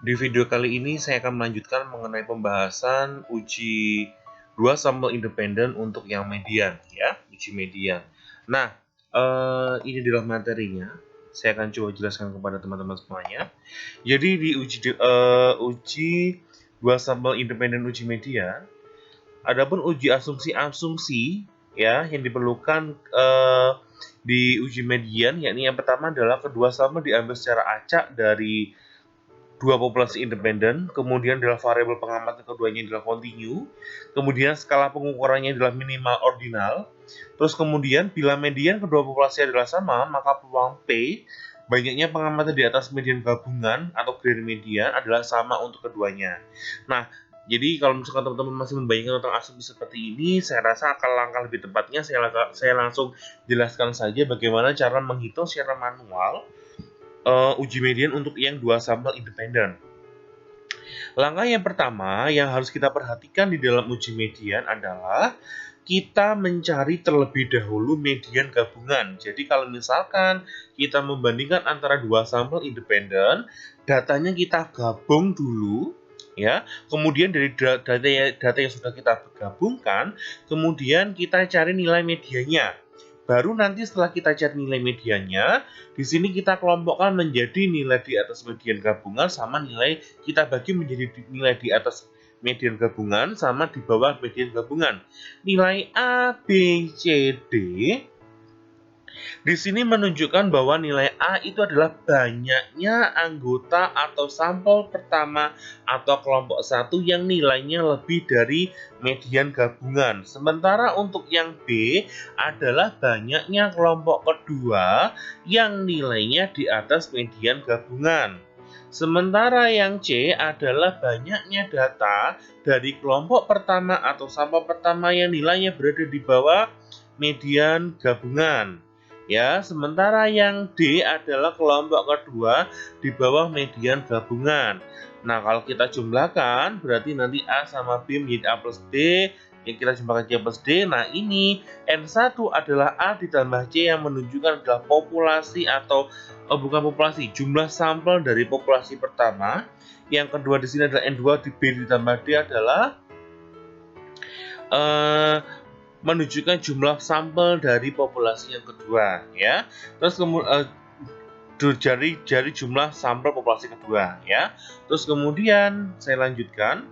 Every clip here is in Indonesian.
Di video kali ini saya akan melanjutkan mengenai pembahasan uji dua sampel independen untuk yang median, ya, uji median. Nah, ini adalah materinya. Saya akan coba jelaskan kepada teman-teman semuanya. Jadi di uji dua sampel independen uji median, adapun uji asumsi-asumsi ya yang diperlukan di uji median, yakni yang pertama adalah kedua sampel diambil secara acak dari dua populasi independen, kemudian adalah variabel pengamatan keduanya adalah kontinu, kemudian skala pengukurannya adalah minimal ordinal, terus kemudian bila median kedua populasi adalah sama, maka peluang P, banyaknya pengamatan di atas median gabungan atau grand median adalah sama untuk keduanya. Nah, jadi kalau misalkan teman-teman masih membayangkan tentang asumsi seperti ini, saya rasa akan langkah lebih tepatnya saya langsung jelaskan saja bagaimana cara menghitung secara manual uji median untuk yang dua sampel independen. Langkah yang pertama yang harus kita perhatikan di dalam uji median adalah kita mencari terlebih dahulu median gabungan. Jadi kalau misalkan kita membandingkan antara dua sampel independen, datanya kita gabung dulu, ya. Kemudian dari data yang sudah kita gabungkan, kemudian kita cari nilai mediannya. Baru nanti setelah kita cari nilai mediannya, di sini kita kelompokkan menjadi nilai di atas median gabungan sama nilai kita bagi menjadi nilai di atas median gabungan sama di bawah median gabungan. Nilai A, B, C, D di sini menunjukkan bahwa nilai A itu adalah banyaknya anggota atau sampel pertama atau kelompok 1 yang nilainya lebih dari median gabungan. Sementara untuk yang B adalah banyaknya kelompok kedua yang nilainya di atas median gabungan. Sementara yang C adalah banyaknya data dari kelompok pertama atau sampel pertama yang nilainya berada di bawah median gabungan. Ya, sementara yang D adalah kelompok kedua di bawah median gabungan. Nah, kalau kita jumlahkan, berarti nanti A sama B menjadi A plus D, yang kita jumlahkan C plus D. Nah, ini N1 adalah A ditambah C yang menunjukkan adalah populasi atau bukan populasi, jumlah sampel dari populasi pertama. Yang kedua di sini adalah N2 di B ditambah D adalah menunjukkan jumlah sampel dari populasi yang kedua, ya. Terus kemudian jari jumlah sampel populasi kedua, ya. Terus kemudian saya lanjutkan.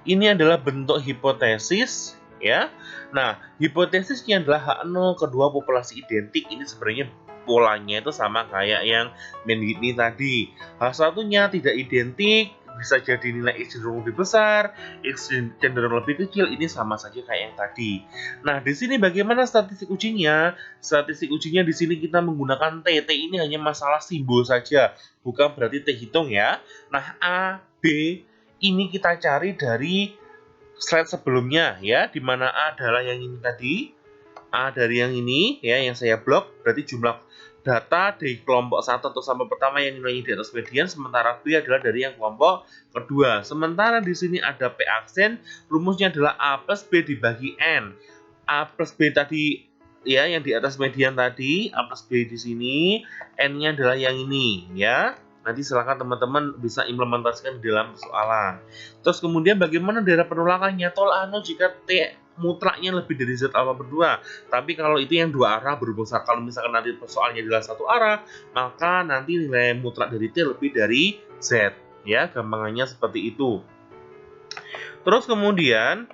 Ini adalah bentuk hipotesis, ya. Nah, hipotesisnya adalah H0 kedua populasi identik. Ini sebenarnya polanya itu sama kayak yang ini tadi. H1-nya tidak identik, bisa jadi nilai X cenderung lebih besar, X cenderung lebih kecil, ini sama saja kayak yang tadi. Nah, di sini bagaimana statistik ujinya? Statistik ujinya di sini kita menggunakan T. T ini hanya masalah simbol saja, bukan berarti T hitung ya. Nah, A, B ini kita cari dari slide sebelumnya ya, di mana A adalah yang ini tadi. A dari yang ini ya, yang saya blok, berarti jumlah data di kelompok 1 atau sampel pertama yang nilainya di atas median, sementara B adalah dari yang kelompok kedua. Sementara di sini ada P aksen, rumusnya adalah A plus B dibagi N. A plus B tadi ya, yang di atas median tadi, A plus B di sini, N-nya adalah yang ini ya. Nanti silakan teman-teman bisa implementasikan di dalam persoalan. Terus kemudian bagaimana daerah penolakannya? Tolak anu jika T mutlaknya lebih dari Z alfa berdua. Tapi kalau itu yang dua arah berhubung, kalau misalkan nanti persoalannya adalah satu arah, maka nanti nilai mutlak dari T lebih dari Z. Ya, gampangannya seperti itu. Terus kemudian,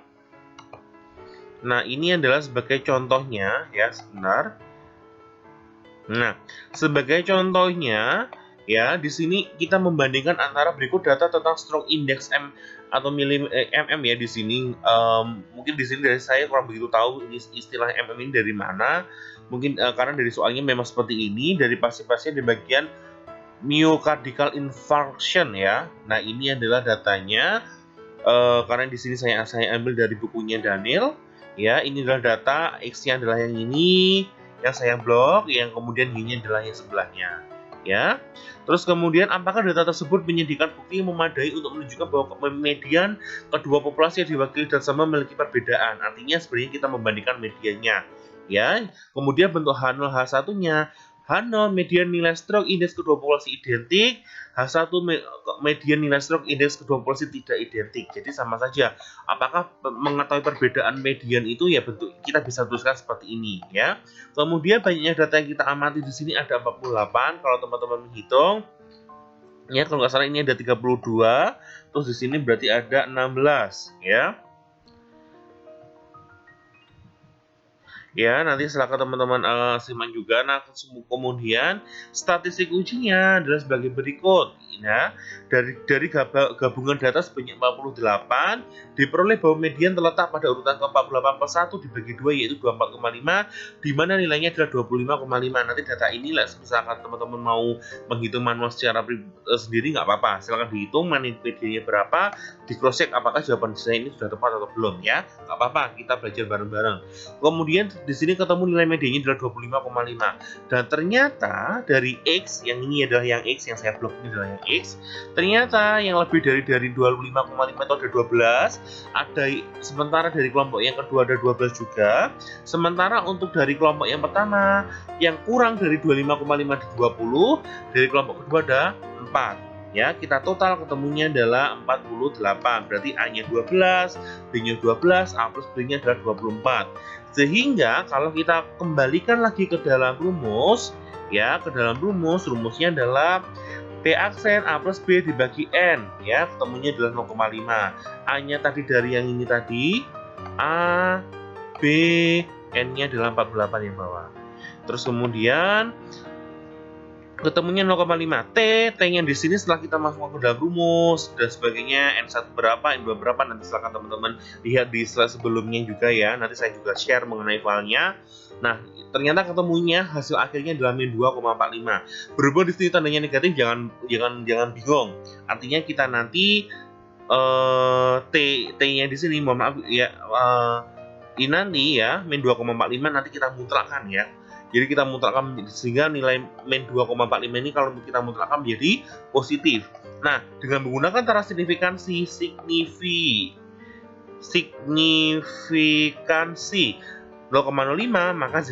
nah ini adalah sebagai contohnya ya, sebentar. Nah, sebagai contohnya ya, di sini kita membandingkan antara berikut data tentang stroke index M atau mm ya di sini. Mungkin di sini dari saya kurang begitu tahu ini istilah mm ini dari mana. Mungkin karena dari soalnya memang seperti ini, dari pasien-pasien di bagian myocardial infarction ya. Nah, ini adalah datanya. Karena di sini saya ambil dari bukunya Daniel ya. Ini adalah data, X-nya adalah yang ini yang saya blok, yang kemudian Y-nya adalah yang sebelahnya ya. Terus kemudian apakah data tersebut menyediakan bukti yang memadai untuk menunjukkan bahwa median kedua populasi yang diwakili dan sama memiliki perbedaan. Artinya sebenarnya kita membandingkan mediannya ya. Kemudian bentuk H0 H1-nya, H0 median nilai stroke indeks kedua populasi identik, H1 median nilai stroke indeks kedua populasi tidak identik. Jadi sama saja. Apakah mengetahui perbedaan median itu ya bentuk kita bisa tuliskan seperti ini ya. Kemudian banyaknya data yang kita amati di sini ada 48 kalau teman-teman menghitung. Ya, kalau nggak salah ini ada 32, terus di sini berarti ada 16 ya. Ya, nanti silakan teman-teman simak juga. Nah, kemudian statistik ujinya adalah sebagai berikut. Ya, dari gabungan data sebanyak 48 diperoleh bahwa median terletak pada urutan ke-48 per 1 dibagi 2 yaitu 24,5 di mana nilainya adalah 25,5. Nanti data ini misalkan teman-teman mau menghitung manual secara sendiri nggak apa-apa. Silakan dihitung mediannya berapa, di cross check apakah jawaban saya ini sudah tepat atau belum ya. Nggak apa-apa, kita belajar bareng-bareng. Kemudian di sini ketemu nilai mediannya adalah 25,5 dan ternyata dari X, yang ini adalah yang X, yang saya blok ini adalah yang X, ternyata yang lebih dari 25,5 itu ada 12, ada sementara dari kelompok yang kedua ada 12 juga, sementara untuk dari kelompok yang pertama yang kurang dari 25,5 ada 20, dari kelompok kedua ada 4. Ya, kita total ketemunya adalah 48. Berarti A-nya 12, B-nya 12, A plus B-nya adalah 24. Sehingga kalau kita kembalikan lagi ke dalam rumus, ya, ke dalam rumusnya adalah P aksen A plus B dibagi N, ya, ketemunya adalah 0,5. A-nya tadi dari yang ini tadi, A, B, N-nya adalah 48 yang bawah. Terus kemudian ketemunya 0,5. T-nya di sini setelah kita masuk ke dalam rumus dan sebagainya, N1 berapa, N2 berapa, nanti silakan teman-teman lihat di slide sebelumnya juga ya. Nanti saya juga share mengenai filenya. Nah, ternyata ketemunya hasil akhirnya adalah min 2,45. Berhubung di sini tandanya negatif, jangan bingung. Artinya kita nanti T-nya di sini, mohon maaf ya, ini nanti ya min 2,45 nanti kita mutlakkan ya. Jadi kita mutlakkan sehingga nilai min 2,45 ini kalau kita mutlakkan menjadi positif. Nah, dengan menggunakan cara signifikansi, signifikansi 0,05, maka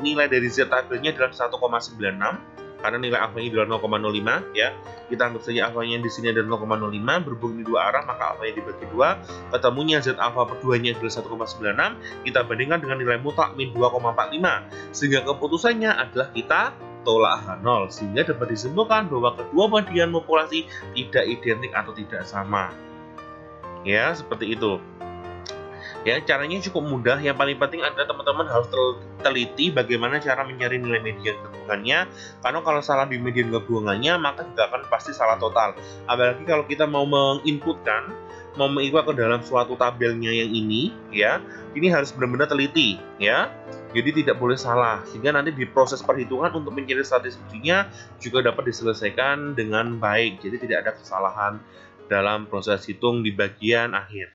nilai dari Z tabelnya adalah 1,96 karena nilai alfanya adalah 0,05 ya. Kita anggap saja alfanya di sini adalah 0,05, berhubung di dua arah maka alfanya dibagi 2, ketemunya Z alfa per 2-nya adalah 1,96, kita bandingkan dengan nilai mutlak min 2,45 sehingga keputusannya adalah kita tolak H0 sehingga dapat disimpulkan bahwa kedua median populasi tidak identik atau tidak sama. Ya, seperti itu. Ya, caranya cukup mudah. Yang paling penting adalah teman-teman harus teliti bagaimana cara mencari nilai median gabungannya. Karena kalau salah di median gabungannya, maka juga akan pasti salah total. Apalagi kalau kita mau menginput ke dalam suatu tabelnya yang ini, ya, ini harus benar-benar teliti, ya. Jadi tidak boleh salah. Sehingga nanti di proses perhitungan untuk mencari statistiknya juga dapat diselesaikan dengan baik. Jadi tidak ada kesalahan dalam proses hitung di bagian akhir.